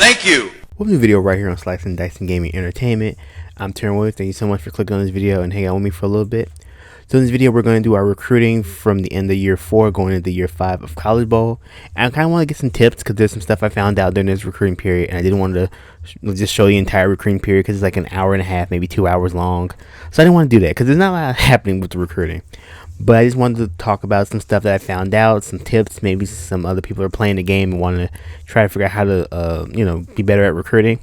Thank you. Welcome to the video right here on SlicingDicingGamingEntertainment. I'm Terran Williams. Thank you so much for clicking on this video and hanging out with me for a little bit. So in this video, we're going to do our recruiting from the end of year 4 going into year 5 of college bowl. And I kind of want to get some tips because there's some stuff I found out during this recruiting period, and I didn't want to just show the entire recruiting period because it's like an hour and a half, maybe 2 hours long. So I didn't want to do that because there's not a lot happening with the recruiting. But I just wanted to talk about some stuff that I found out, some tips. Maybe some other people are playing the game and want to try to figure out how to, be better at recruiting.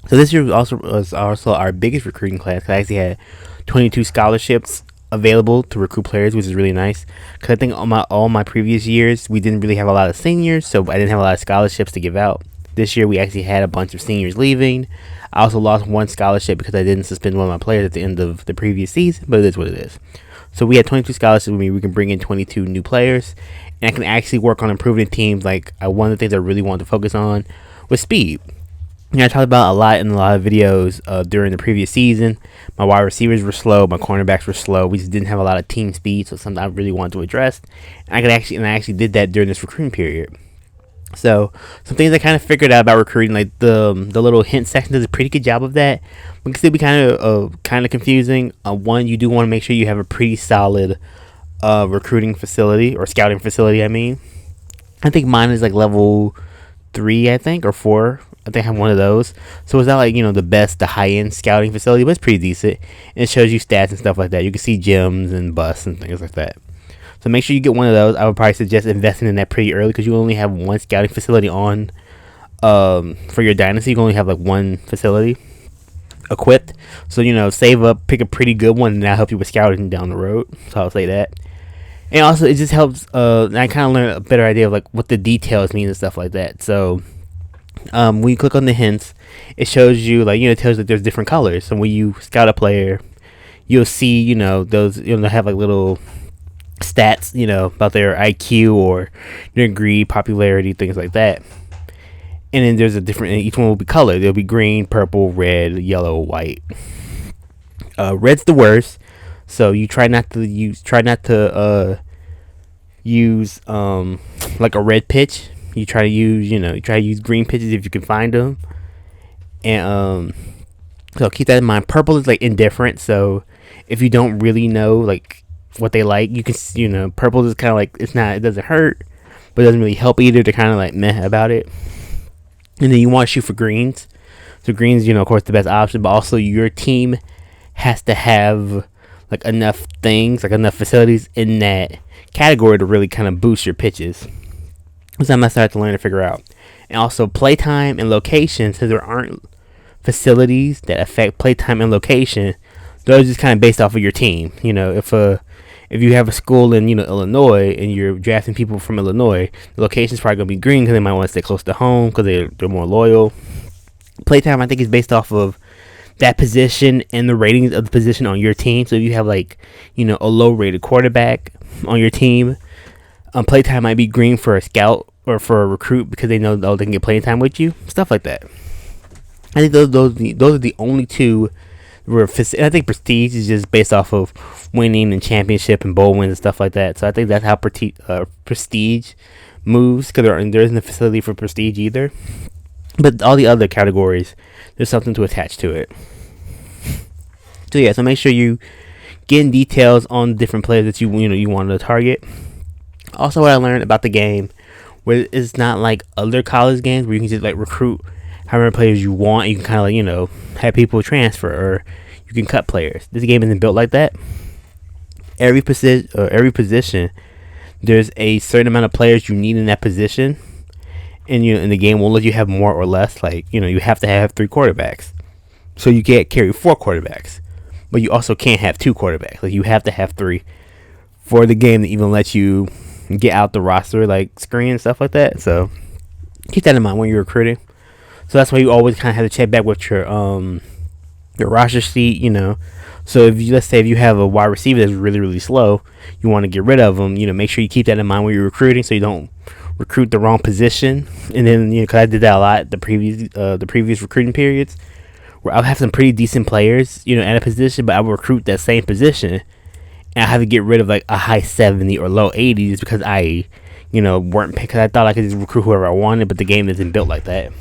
So this year was also our biggest recruiting class. I actually had 22 scholarships available to recruit players, which is really nice. Because I think all my previous years, we didn't really have a lot of seniors, so I didn't have a lot of scholarships to give out. This year, we actually had a bunch of seniors leaving. I also lost one scholarship because I didn't suspend one of my players at the end of the previous season, but it is what it is. So we had 22 scholarships with me. We can bring in 22 new players, and I can actually work on improving teams. Like one of the things I really wanted to focus on was speed. I talked about a lot in a lot of videos during the previous season. My wide receivers were slow. My cornerbacks were slow. We just didn't have a lot of team speed, so something I really wanted to address. And I actually did that during this recruiting period. So some things I kind of figured out about recruiting, like the little hint section does a pretty good job of that. It can still be kind of confusing. One, you do want to make sure you have a pretty solid recruiting facility or scouting facility. I think mine is like level 3, I think, or 4. I think I have one of those. So it's not like, the high-end scouting facility, but it's pretty decent. And it shows you stats and stuff like that. You can see gyms and busts and things like that. So make sure you get one of those. I would probably suggest investing in that pretty early because you only have one scouting facility on for your Dynasty. You can only have like one facility equipped. So, save up, pick a pretty good one, and that'll help you with scouting down the road. So I'll say that. And also, it just helps. I kind of learned a better idea of like what the details mean and stuff like that. So when you click on the hints, it shows you it tells you that there's different colors. So when you scout a player, you'll see those have like little stats about their IQ or their degree, popularity, things like that. And then there's each one will be colored. There'll be green, purple, red, yellow, white. Red's the worst, so you try not to use like a red pitch. You try to use green pitches if you can find them. And so keep that in mind. Purple is like indifferent, so if you don't really know like what they like, you can purple is kind of like it doesn't hurt, but it doesn't really help either. They're kind of like meh about it. And then you want to shoot for greens. So greens, of course, the best option, but also your team has to have like enough things, like enough facilities in that category to really kind of boost your pitches. So I'm gonna start to learn to figure out. And also playtime and location, since there aren't facilities that affect playtime and location, those are just kind of based off of your team. If you have a school in Illinois and you're drafting people from Illinois, the location's probably gonna be green because they might want to stay close to home because they're more loyal. Playtime, I think, is based off of that position and the ratings of the position on your team. So if you have a low rated quarterback on your team, playtime might be green for a scout or for a recruit because they know they can get playtime with you, stuff like that. I think those are the only two. I think prestige is just based off of winning and championship and bowl wins and stuff like that. So I think that's how prestige moves, because there isn't a facility for prestige either. But all the other categories, there's something to attach to it. So yeah, so make sure you get in details on different players that you want to target. Also, what I learned about the game, where it's not like other college games where you can just like recruit how many players you want. You can kind of have people transfer, or you can cut players. This game isn't built like that. Every position, there's a certain amount of players you need in that position, and and the game won't let you have more or less. Like you have to have 3 quarterbacks, so you can't carry 4 quarterbacks, but you also can't have 2 quarterbacks. Like you have to have 3 for the game to even let you get out the roster like screen and stuff like that. So keep that in mind when you're recruiting. So that's why you always kind of have to check back with your roster sheet, So let's say if you have a wide receiver that's really, really slow, you want to get rid of them. Make sure you keep that in mind when you're recruiting, so you don't recruit the wrong position. And then because I did that a lot the previous recruiting periods, where I'll have some pretty decent players, at a position, but I will recruit that same position, and I have to get rid of like a high 70 or low 80s because I, weren't because I thought I could just recruit whoever I wanted, but the game isn't built like that.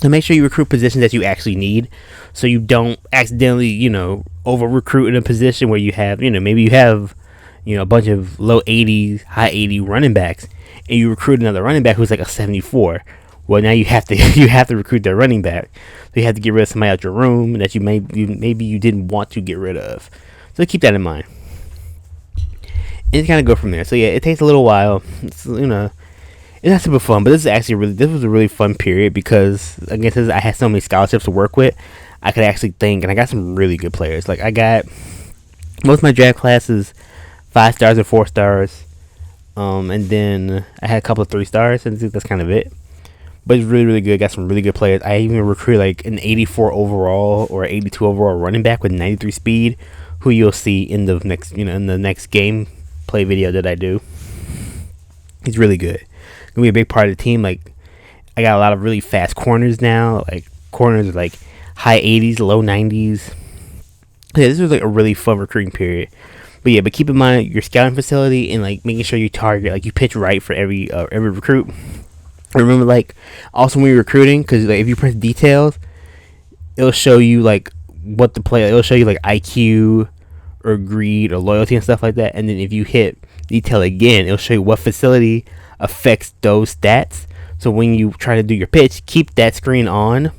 So make sure you recruit positions that you actually need, so you don't accidentally, over recruit in a position where you have, maybe you have, a bunch of low 80s, high 80 running backs, and you recruit another running back who's like a 74. Well, now you have to recruit that running back. So you have to get rid of somebody out your room that maybe you didn't want to get rid of. So keep that in mind. And kind of go from there. So yeah, it takes a little while. It's, it's not super fun, but this was a really fun period because, again, since I had so many scholarships to work with, I could actually think, and I got some really good players. Like, I got most of my draft classes 5 stars and 4 stars, and then I had a couple of 3 stars, and I think that's kind of it. But it's really, really good. Got some really good players. I even recruited like an 84 overall or 82 overall running back with 93 speed, who you'll see in the next game play video that I do. He's really good. Gonna be a big part of the team. Like, I got a lot of really fast corners now. Like, corners like high 80s, low 90s. Yeah, this was like a really fun recruiting period. But keep in mind your scouting facility and like making sure you target, like you pitch right for every recruit. Remember, like, also when you're recruiting, because like if you press details, it'll show you like what the player. It'll show you like IQ or greed or loyalty and stuff like that. And then if you hit detail again, it'll show you what facility affects those stats. So when you try to do your pitch, keep that screen on,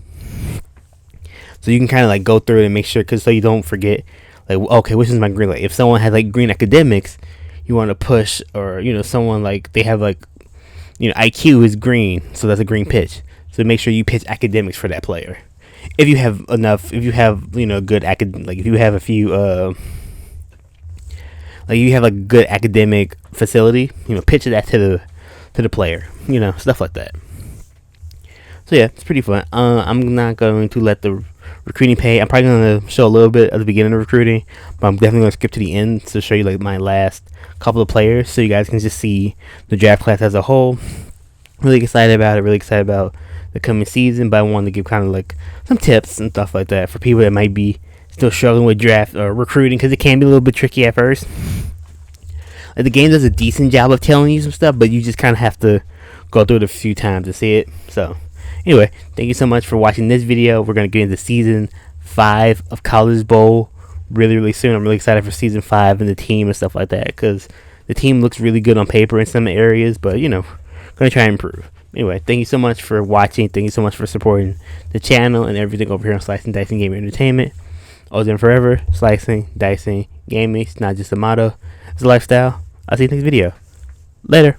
so you can kind of like go through it and make sure, so you don't forget, like, okay, which is my green. Like, if someone has like green academics, you want to push, or someone like they have like IQ is green, so that's a green pitch. So make sure you pitch academics for that player. If you have enough, if you have good like if you have a few like you have a good academic facility, pitch that to the player, stuff like that. So yeah, it's pretty fun. I'm not going to let the recruiting pay. I'm probably going to show a little bit at the beginning of recruiting, but I'm definitely going to skip to the end to show you like my last couple of players, so you guys can just see the draft class as a whole. Really excited about it. Really excited about the coming season, but I wanted to give kind of like some tips and stuff like that for people that might be still struggling with draft or recruiting, because it can be a little bit tricky at first. Like, the game does a decent job of telling you some stuff, but you just kind of have to go through it a few times to see it. So anyway, thank you so much for watching this video. We're going to get into season 5 of College Bowl really, really soon. I'm really excited for season 5 and the team and stuff like that, because the team looks really good on paper in some areas, but going to try and improve. Anyway, thank you so much for watching. Thank you so much for supporting the channel and everything over here on Slicing Dicing Gaming Entertainment. Always and forever, slicing, dicing, gaming. It's not just a motto, it's a lifestyle. I'll see you next video. Later.